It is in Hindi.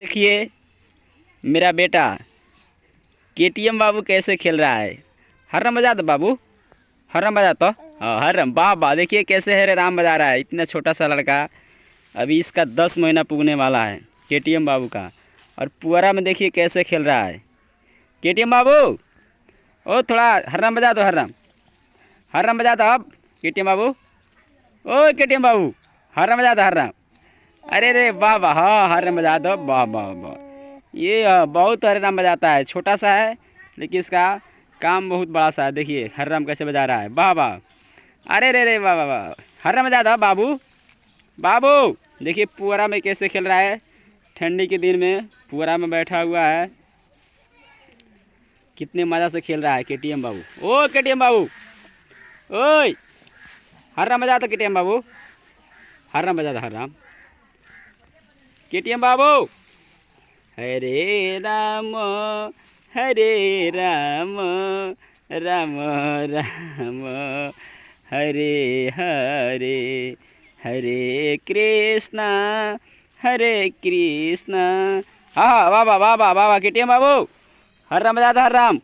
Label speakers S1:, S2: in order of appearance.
S1: देखिए मेरा बेटा केटीएम बाबू कैसे खेल रहा है। हर्रम बजा दो बाबू, हर्रम बजा तो। हाँ हर्रम, वाह वाह। देखिए कैसे है रे राम बजा रहा है। इतना छोटा सा लड़का, अभी इसका 10 महीना पुगने वाला है केटीएम बाबू का। और पुअरा में देखिए कैसे खेल रहा है केटीएम बाबू। ओ थोड़ा हर्रम बजा दो, हर्रम हर्रम बजा दो अब केटीएम बाबू। ओ केटीएम बाबू हर्रम बजा दो, हर्रम। अरे रे वाह वाह, हाँ हर्रम बजा दो, वाह वाह वाह। ये बहुत हर्रम बजाता है, छोटा सा है लेकिन इसका काम बहुत बड़ा सा है। देखिए हर्रम कैसे बजा रहा है, वाह वाह। अरे रे वाह वाह वाह, हर्रम बजा दो बाबू। बाबू देखिए पुअरा में कैसे खेल रहा है। ठंडी के दिन में पुअरा में बैठा हुआ है, कितने मज़ा से खेल रहा है केटीएम बाबू। ओ केटीएम बाबू, ओए हर्रम बजा दो केटीएम बाबू, हर्रम बजा दो हर्रम। केटीएम बाबू हरे राम राम राम राम हरे हरे, हरे कृष्णा हरे कृष्णा। हाँ वाह वाह वाह वाह वाह केटीएम बाबू, हर्रम बजा दो हर्रम।